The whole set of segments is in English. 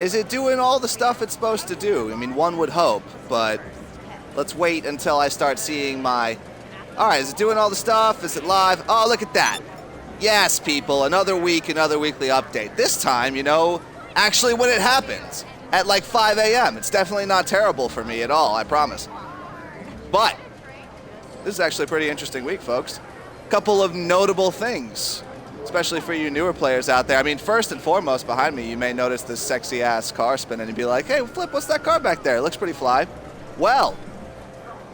Is it doing all the stuff it's supposed to do? I mean, one would hope, but let's wait until I start seeing my... All right, is it doing all the stuff? Is it live? Oh, look at that. Yes, people, another week, another weekly update. This time, you know, actually when it happens, at like 5 a.m. It's definitely not terrible for me at all, I promise. But this is actually a pretty interesting week, folks. Couple of notable things, especially for you newer players out there. I mean, first and foremost, behind me, you may notice this sexy-ass car spinning and be like, hey, Flip, what's that car back there? It looks pretty fly. Well,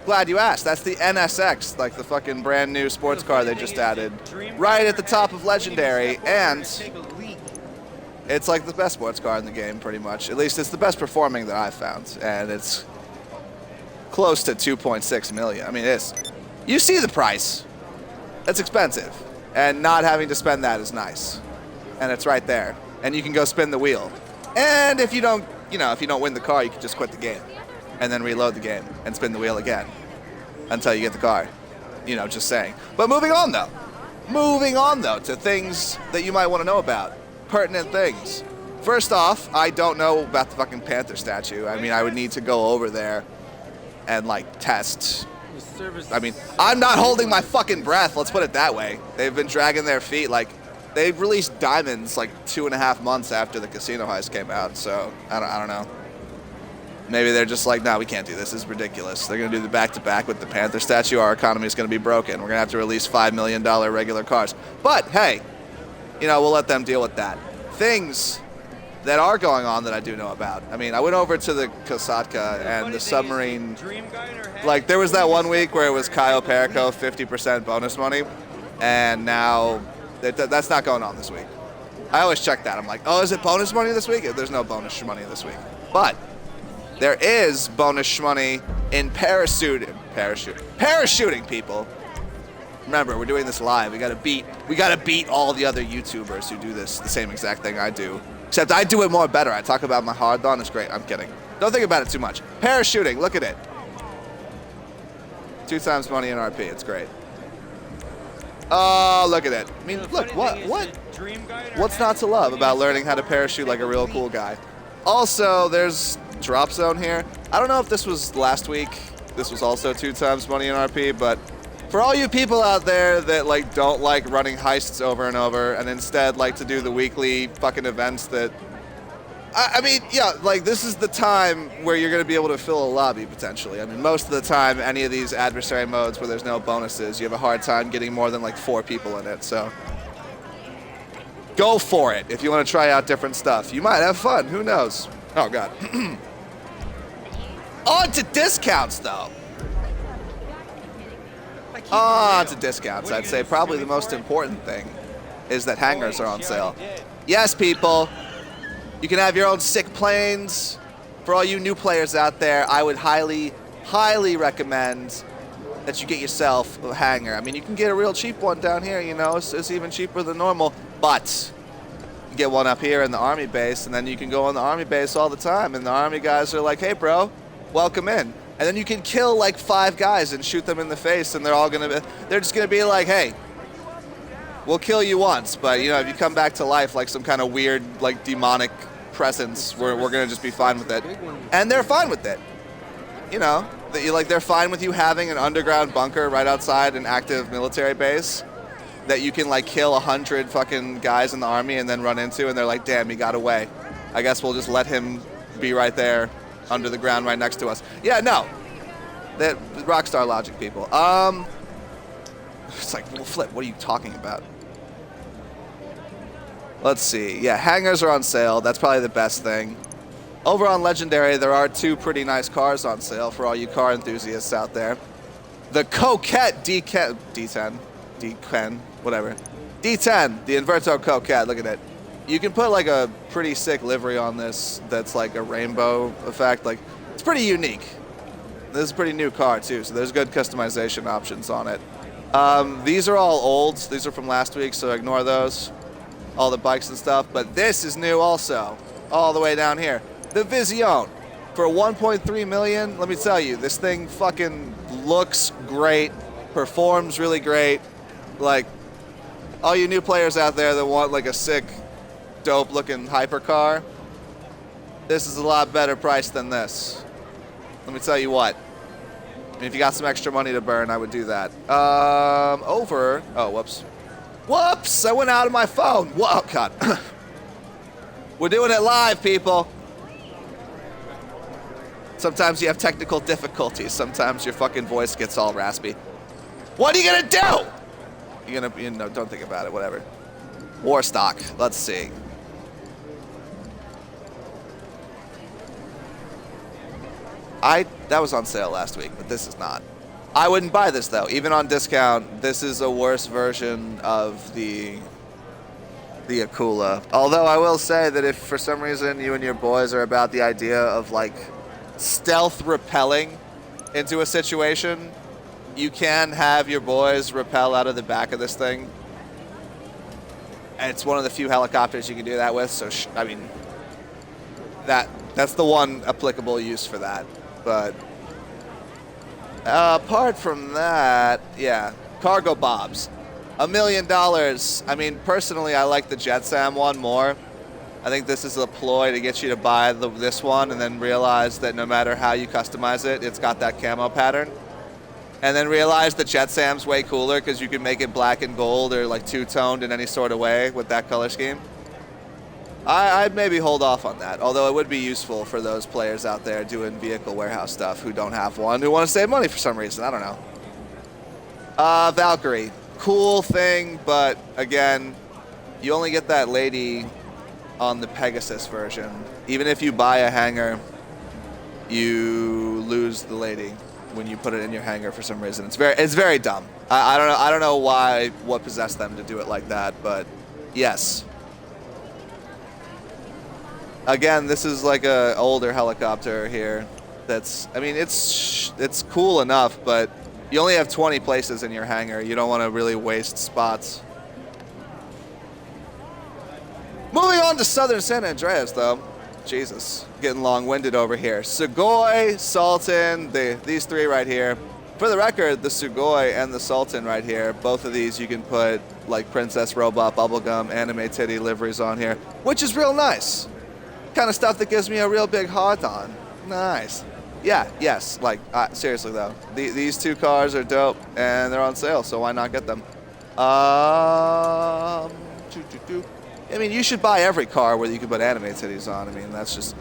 glad you asked. That's the NSX, like the fucking brand new sports car they just added, right at the top of Legendary, and it's like the best sports car in the game, pretty much. At least it's the best performing that I've found, and it's close to 2.6 million. I mean, it is. You see the price. That's expensive, and not having to spend that is nice, and it's right there, and you can go spin the wheel. And if you don't, you know, if you don't win the car, you can just quit the game, and then reload the game and spin the wheel again until you get the car. You know, just saying. But moving on though to things that you might want to know about, pertinent things. First off, I don't know about the fucking Panther statue. I mean, I would need to go over there and like test. I mean, I'm not holding my fucking breath, let's put it that way. They've been dragging their feet. Like, they've released diamonds like 2.5 months after the casino heist came out, so I don't know. Maybe they're just like, no, we can't do this. This is ridiculous. They're going to do the back-to-back with the Panther statue. Our economy is going to be broken. We're going to have to release $5 million regular cars. But, hey, you know, we'll let them deal with that. Things that are going on that I do know about. I mean, I went over to the Kosatka and the submarine. Like, there was that one week where it was Cayo, Perico, 50% bonus money, and now that's not going on this week. I always check that. I'm like, oh, is it bonus money this week? There's no bonus money this week. But there is bonus money in parachuting, people. Remember, we're doing this live. We gotta beat all the other YouTubers who do this, the same exact thing I do. Except I do it more better. I talk about my hard on. It's great. I'm kidding. Don't think about it too much. Parachuting. Look at it. 2 times money in RP. It's great. Oh, look at it. I mean, look. What's not to love about learning how to parachute like a real cool guy? Also, there's drop zone here. I don't know if this was last week. This was also 2 times money in RP, but for all you people out there that like don't like running heists over and over and instead like to do the weekly fucking events that I mean, yeah, like this is the time where you're going to be able to fill a lobby potentially. I mean, most of the time any of these adversary modes where there's no bonuses, you have a hard time getting more than like 4 people in it. So go for it if you want to try out different stuff. You might have fun, who knows? Oh god. On to discounts though. To discounts, I'd say probably the most important thing is that hangars are on sale. Yes, people, you can have your own sick planes. For all you new players out there, I would highly, highly recommend that you get yourself a hangar. I mean, you can get a real cheap one down here, you know, it's even cheaper than normal, but you get one up here in the Army base, and then you can go on the Army base all the time, and the Army guys are like, hey, bro, welcome in. And then you can kill like 5 guys and shoot them in the face, and they're just gonna be like, hey, we'll kill you once, but you know, if you come back to life like some kind of weird, like demonic presence, we're gonna just be fine with it. And they're fine with it. You know, they're fine with you having an underground bunker right outside an active military base that you can like kill 100 fucking guys in the Army and then run into, and they're like, damn, he got away. I guess we'll just let him be right there under the ground right next to us. Yeah, no. That Rockstar logic, people. It's like, well, Flip, what are you talking about? Let's see. Yeah, hangars are on sale. That's probably the best thing. Over on Legendary, there are 2 pretty nice cars on sale for all you car enthusiasts out there. The Coquette D10, whatever. D10, the Inverto Coquette, look at it. You can put like a pretty sick livery on this that's like a rainbow effect. Like, it's pretty unique. This is a pretty new car too, so there's good customization options on it. These are all old. These are from last week, so ignore those. All the bikes and stuff. But this is new also, all the way down here. The Vision for 1.3 million. Let me tell you, this thing fucking looks great, performs really great. Like, all you new players out there that want like a sick, dope looking hypercar, This is a lot better price than this. Let me tell you what. I mean, if you got some extra money to burn, I would do that. Over. Oh, whoops. Whoops! I went out of my phone. Whoa, oh, God. We're doing it live, people. Sometimes you have technical difficulties. Sometimes your fucking voice gets all raspy. What are you gonna do? You're gonna, you know, don't think about it. Whatever. Warstock. Let's see. That was on sale last week, but this is not. I wouldn't buy this though. Even on discount, this is a worse version of the Akula. Although I will say that if for some reason you and your boys are about the idea of like stealth rappelling into a situation, you can have your boys rappel out of the back of this thing. And it's one of the few helicopters you can do that with, so I mean, that's the one applicable use for that. But apart from that, yeah, cargo bobs. $1 million. I mean, personally, I like the JetSam one more. I think this is a ploy to get you to buy this one and then realize that no matter how you customize it, it's got that camo pattern. And then realize the JetSam's way cooler because you can make it black and gold or like two-toned in any sort of way with that color scheme. I'd maybe hold off on that, although it would be useful for those players out there doing vehicle warehouse stuff who don't have one, who want to save money for some reason. I don't know. Valkyrie. Cool thing, but again, you only get that lady on the Pegasus version. Even if you buy a hangar, you lose the lady when you put it in your hangar for some reason. It's very dumb. I don't know what possessed them to do it like that, but yes. Again, this is like a older helicopter here. That's, I mean, it's cool enough, but you only have 20 places in your hangar. You don't want to really waste spots. Moving on to Southern San Andreas, though. Jesus, getting long-winded over here. Sugoi, Sultan, these three right here. For the record, the Sugoi and the Sultan right here, both of these you can put like Princess Robot Bubblegum Anime Titty liveries on here, which is real nice. Kind of stuff that gives me a real big heart on. Nice. Yeah, yes, like, seriously though. These two cars are dope, and they're on sale, so why not get them? I mean, you should buy every car where you can put Anime Titties on. I mean, that's just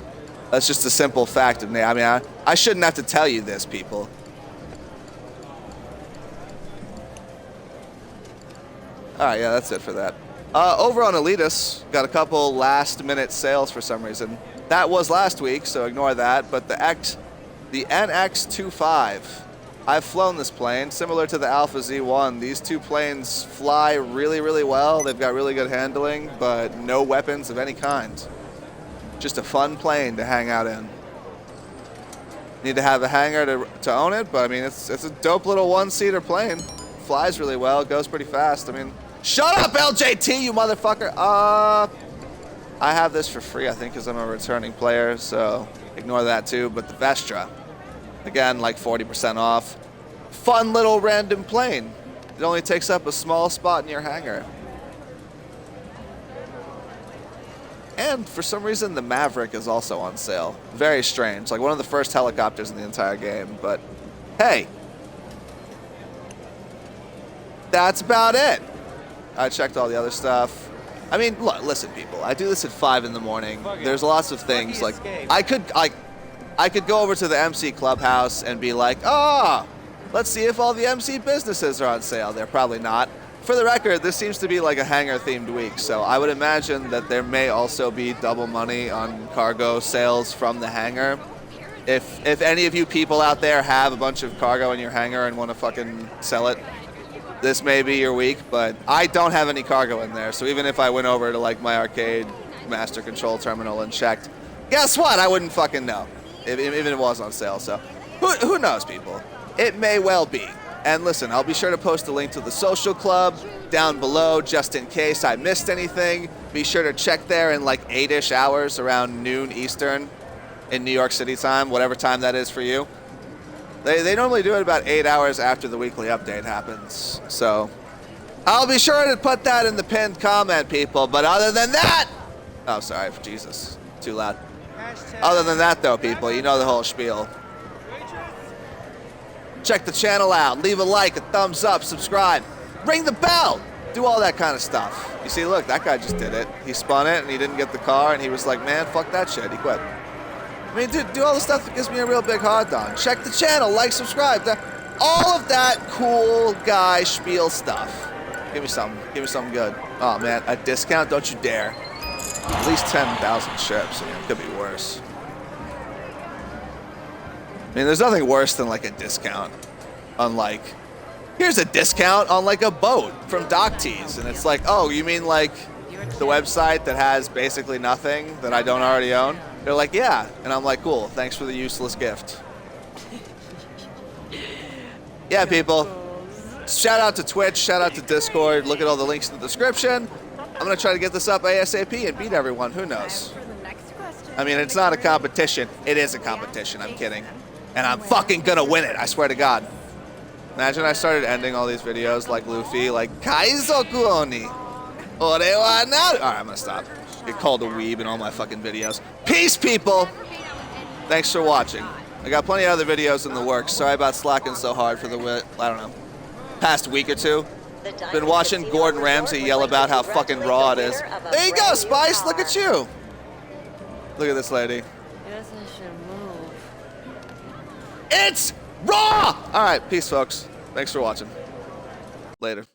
a simple fact of me. I mean, I shouldn't have to tell you this, people. All right, yeah, that's it for that. Over on Elitist, got a couple last-minute sales for some reason. That was last week, so ignore that. But the NX-25, I've flown this plane, similar to the Alpha Z1. These two planes fly really, really well. They've got really good handling, but no weapons of any kind. Just a fun plane to hang out in. Need to have a hangar to own it, but I mean, it's a dope little one-seater plane. Flies really well, goes pretty fast. I mean, shut up, LJT, you motherfucker! I have this for free, I think, because I'm a returning player, so ignore that too. But the Vestra, again, like 40% off. Fun little random plane. It only takes up a small spot in your hangar. And for some reason, the Maverick is also on sale. Very strange, like one of the first helicopters in the entire game, but hey. That's about it. I checked all the other stuff. I mean, look, listen, people. I do this at 5 in the morning. There's lots of things like I could go over to the MC Clubhouse and be like, let's see if all the MC businesses are on sale. They're probably not. For the record, this seems to be like a hangar-themed week, so I would imagine that there may also be double money on cargo sales from the hangar. If any of you people out there have a bunch of cargo in your hangar and want to fucking sell it, this may be your week, but I don't have any cargo in there, so even if I went over to like my arcade master control terminal and checked, guess what? I wouldn't fucking know, even if it was on sale. So who knows, people? It may well be. And listen, I'll be sure to post a link to the social club down below just in case I missed anything. Be sure to check there in like 8-ish hours around noon Eastern in New York City time, whatever time that is for you. They normally do it about 8 hours after the weekly update happens. So I'll be sure to put that in the pinned comment, people. But other than that, oh, sorry, Jesus, too loud. Other than that, though, people, you know the whole spiel. Check the channel out. Leave a like, a thumbs up, subscribe. Ring the bell. Do all that kind of stuff. You see, look, that guy just did it. He spun it, and he didn't get the car, and he was like, man, fuck that shit. He quit. I mean, dude, do all the stuff that gives me a real big hard on. Check the channel, like, subscribe. All of that cool guy spiel stuff. Give me something. Give me something good. Oh, man, a discount? Don't you dare. At least 10,000 ships. I mean, it could be worse. I mean, there's nothing worse than, like, a discount on, like, here's a discount on, like, a boat from Dock Tees. And it's like, oh, you mean, like, the website that has basically nothing that I don't already own? They're like, yeah. And I'm like, cool. Thanks for the useless gift. Yeah, people. Shout out to Twitch. Shout out to Discord. Look at all the links in the description. I'm going to try to get this up ASAP and beat everyone. Who knows? I mean, it's not a competition. It is a competition. I'm kidding. And I'm fucking going to win it. I swear to God. Imagine I started ending all these videos like Luffy, like, Kaizoku Oni. Ore wa naru. Alright, I'm going to stop. Get called a weeb in all my fucking videos. Peace, people! Thanks for watching. I got plenty of other videos in the works. Sorry about slacking so hard for the, I don't know, past week or two. Been watching Gordon Ramsay yell about how fucking raw it is. There you go, Spice! Look at you! Look at this lady. Guess I should move. It's raw! Alright, peace, folks. Thanks for watching. Later.